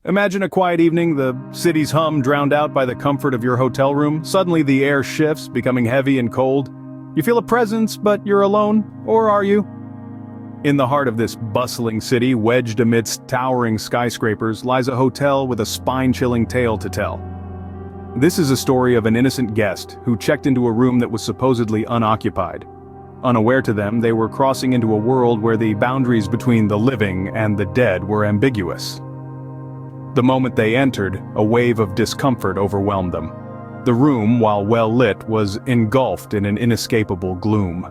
Imagine a quiet evening, the city's hum drowned out by the comfort of your hotel room. Suddenly the air shifts, becoming heavy and cold. You feel a presence, but you're alone, or are you? In the heart of this bustling city, wedged amidst towering skyscrapers, lies a hotel with a spine-chilling tale to tell. This is a story of an innocent guest who checked into a room that was supposedly unoccupied. Unaware to them, they were crossing into a world where the boundaries between the living and the dead were ambiguous. The moment they entered, a wave of discomfort overwhelmed them. The room, while well lit, was engulfed in an inescapable gloom.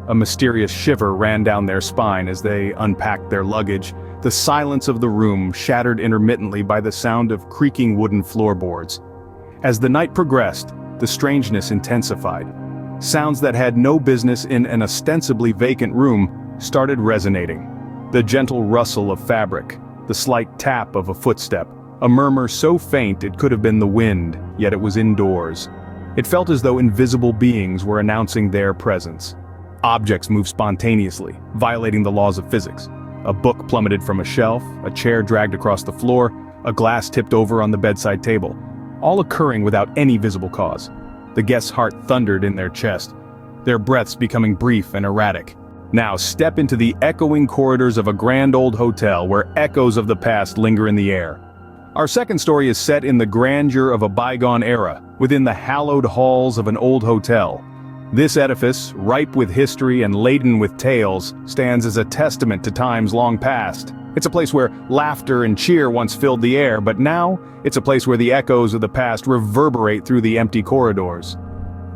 A mysterious shiver ran down their spine as they unpacked their luggage, the silence of the room shattered intermittently by the sound of creaking wooden floorboards. As the night progressed, the strangeness intensified. Sounds that had no business in an ostensibly vacant room started resonating. The gentle rustle of fabric, the slight tap of a footstep, a murmur so faint it could have been the wind, yet it was indoors. It felt as though invisible beings were announcing their presence. Objects moved spontaneously, violating the laws of physics. A book plummeted from a shelf, a chair dragged across the floor, a glass tipped over on the bedside table, all occurring without any visible cause. The guest's heart thundered in their chest, their breaths becoming brief and erratic. Now step into the echoing corridors of a grand old hotel where echoes of the past linger in the air. Our second story is set in the grandeur of a bygone era, within the hallowed halls of an old hotel. This edifice, ripe with history and laden with tales, stands as a testament to times long past. It's a place where laughter and cheer once filled the air, but now, it's a place where the echoes of the past reverberate through the empty corridors.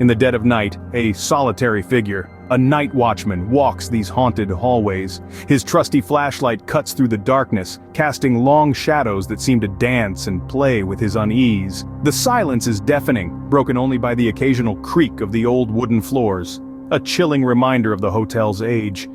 In the dead of night, a solitary figure, a night watchman, walks these haunted hallways. His trusty flashlight cuts through the darkness, casting long shadows that seem to dance and play with his unease. The silence is deafening, broken only by the occasional creak of the old wooden floors, a chilling reminder of the hotel's age.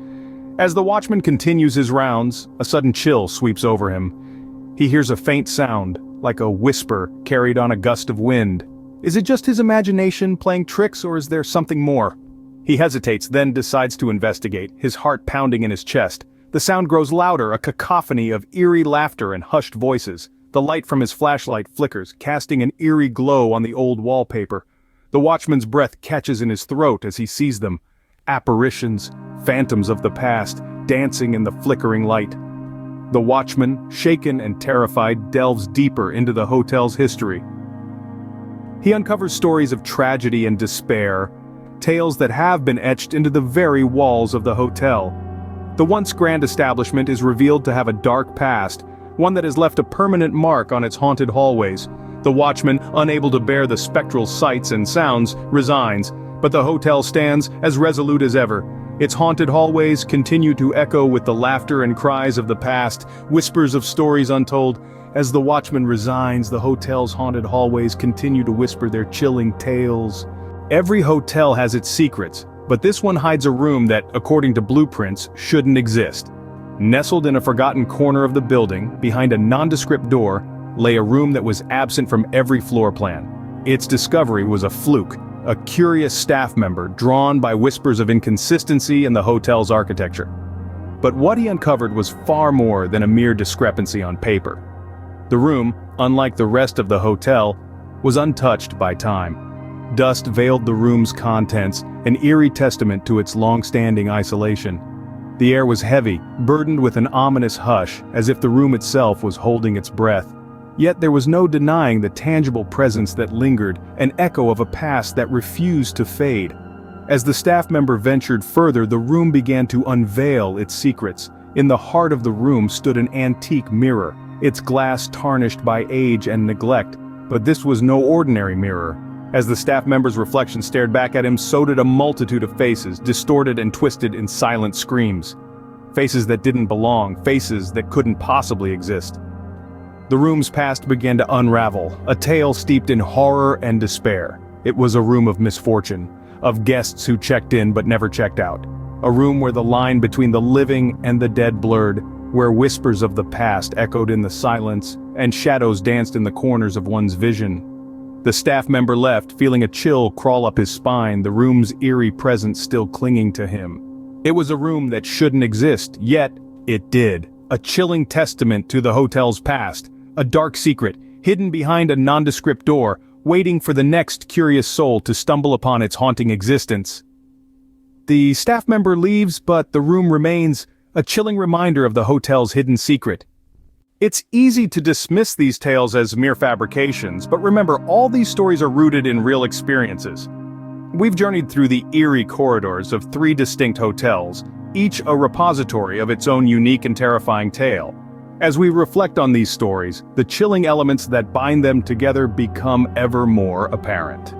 As the watchman continues his rounds, a sudden chill sweeps over him. He hears a faint sound, like a whisper carried on a gust of wind. Is it just his imagination playing tricks, or is there something more? He hesitates, then decides to investigate, his heart pounding in his chest. The sound grows louder, a cacophony of eerie laughter and hushed voices. The light from his flashlight flickers, casting an eerie glow on the old wallpaper. The watchman's breath catches in his throat as he sees them. Apparitions, phantoms of the past, dancing in the flickering light. The watchman, shaken and terrified, delves deeper into the hotel's history. He uncovers stories of tragedy and despair, tales that have been etched into the very walls of the hotel. The once grand establishment is revealed to have a dark past, one that has left a permanent mark on its haunted hallways. The watchman, unable to bear the spectral sights and sounds, resigns, but the hotel stands as resolute as ever. Its haunted hallways continue to echo with the laughter and cries of the past, whispers of stories untold. As the watchman resigns, the hotel's haunted hallways continue to whisper their chilling tales. Every hotel has its secrets, but this one hides a room that, according to blueprints, shouldn't exist. Nestled in a forgotten corner of the building, behind a nondescript door, lay a room that was absent from every floor plan. Its discovery was a fluke, a curious staff member drawn by whispers of inconsistency in the hotel's architecture. But what he uncovered was far more than a mere discrepancy on paper. The room, unlike the rest of the hotel, was untouched by time. Dust veiled the room's contents, an eerie testament to its long-standing isolation. The air was heavy, burdened with an ominous hush, as if the room itself was holding its breath. Yet there was no denying the tangible presence that lingered, an echo of a past that refused to fade. As the staff member ventured further, the room began to unveil its secrets. In the heart of the room stood an antique mirror, its glass tarnished by age and neglect. But this was no ordinary mirror. As the staff member's reflection stared back at him, so did a multitude of faces, distorted and twisted in silent screams. Faces that didn't belong, faces that couldn't possibly exist. The room's past began to unravel, a tale steeped in horror and despair. It was a room of misfortune, of guests who checked in but never checked out. A room where the line between the living and the dead blurred, where whispers of the past echoed in the silence, and shadows danced in the corners of one's vision. The staff member left, feeling a chill crawl up his spine, the room's eerie presence still clinging to him. It was a room that shouldn't exist, yet it did. A chilling testament to the hotel's past, a dark secret, hidden behind a nondescript door, waiting for the next curious soul to stumble upon its haunting existence. The staff member leaves, but the room remains, a chilling reminder of the hotel's hidden secret. It's easy to dismiss these tales as mere fabrications, but remember, all these stories are rooted in real experiences. We've journeyed through the eerie corridors of 3 distinct hotels, each a repository of its own unique and terrifying tale. As we reflect on these stories, the chilling elements that bind them together become ever more apparent.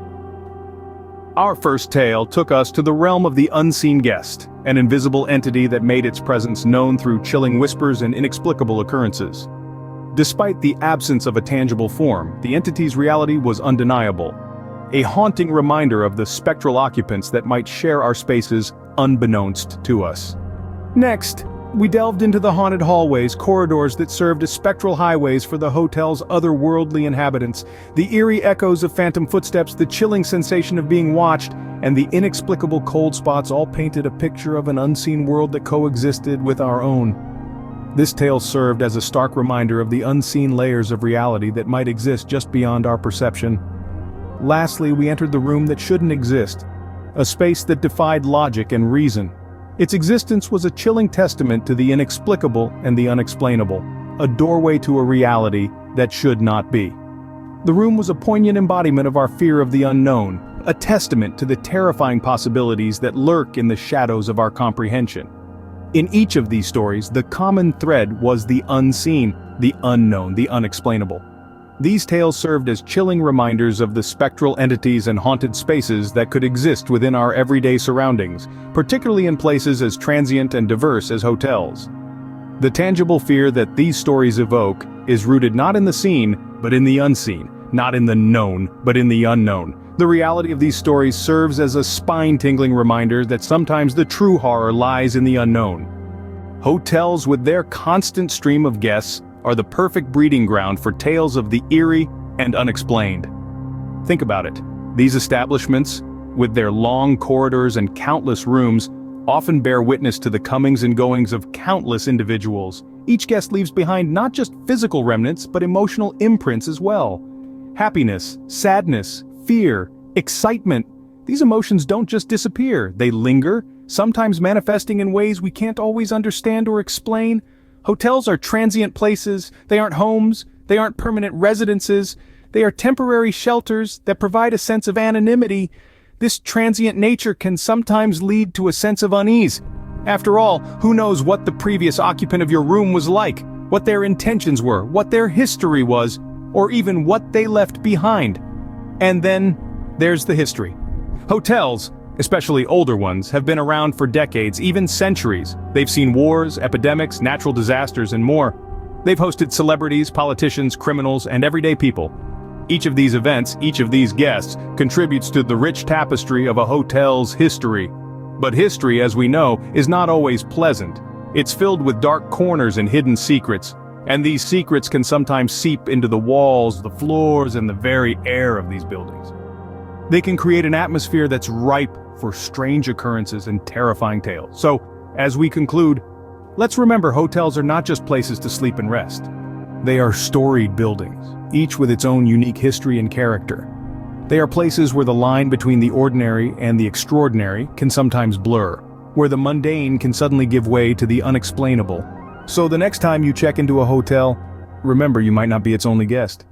Our first tale took us to the realm of the unseen guest, an invisible entity that made its presence known through chilling whispers and inexplicable occurrences. Despite the absence of a tangible form, the entity's reality was undeniable, a haunting reminder of the spectral occupants that might share our spaces unbeknownst to us. Next, we delved into the haunted hallways, corridors that served as spectral highways for the hotel's otherworldly inhabitants. The eerie echoes of phantom footsteps, the chilling sensation of being watched, and the inexplicable cold spots all painted a picture of an unseen world that coexisted with our own. This tale served as a stark reminder of the unseen layers of reality that might exist just beyond our perception. Lastly, we entered the room that shouldn't exist, a space that defied logic and reason. Its existence was a chilling testament to the inexplicable and the unexplainable, a doorway to a reality that should not be. The room was a poignant embodiment of our fear of the unknown, a testament to the terrifying possibilities that lurk in the shadows of our comprehension. In each of these stories, the common thread was the unseen, the unknown, the unexplainable. These tales served as chilling reminders of the spectral entities and haunted spaces that could exist within our everyday surroundings, particularly in places as transient and diverse as hotels. The tangible fear that these stories evoke is rooted not in the seen, but in the unseen, not in the known, but in the unknown. The reality of these stories serves as a spine-tingling reminder that sometimes the true horror lies in the unknown. Hotels, with their constant stream of guests, are the perfect breeding ground for tales of the eerie and unexplained. Think about it. These establishments, with their long corridors and countless rooms, often bear witness to the comings and goings of countless individuals. Each guest leaves behind not just physical remnants, but emotional imprints as well. Happiness, sadness, fear, excitement. These emotions don't just disappear, they linger, sometimes manifesting in ways we can't always understand or explain. Hotels are transient places, they aren't homes, they aren't permanent residences, they are temporary shelters that provide a sense of anonymity. This transient nature can sometimes lead to a sense of unease. After all, who knows what the previous occupant of your room was like, what their intentions were, what their history was, or even what they left behind. And then, there's the history. Hotels, especially older ones, have been around for decades, even centuries. They've seen wars, epidemics, natural disasters, and more. They've hosted celebrities, politicians, criminals, and everyday people. Each of these events, each of these guests, contributes to the rich tapestry of a hotel's history. But history, as we know, is not always pleasant. It's filled with dark corners and hidden secrets. And these secrets can sometimes seep into the walls, the floors, and the very air of these buildings. They can create an atmosphere that's ripe for strange occurrences and terrifying tales. So, as we conclude, let's remember hotels are not just places to sleep and rest. They are storied buildings, each with its own unique history and character. They are places where the line between the ordinary and the extraordinary can sometimes blur, where the mundane can suddenly give way to the unexplainable. So the next time you check into a hotel, remember you might not be its only guest.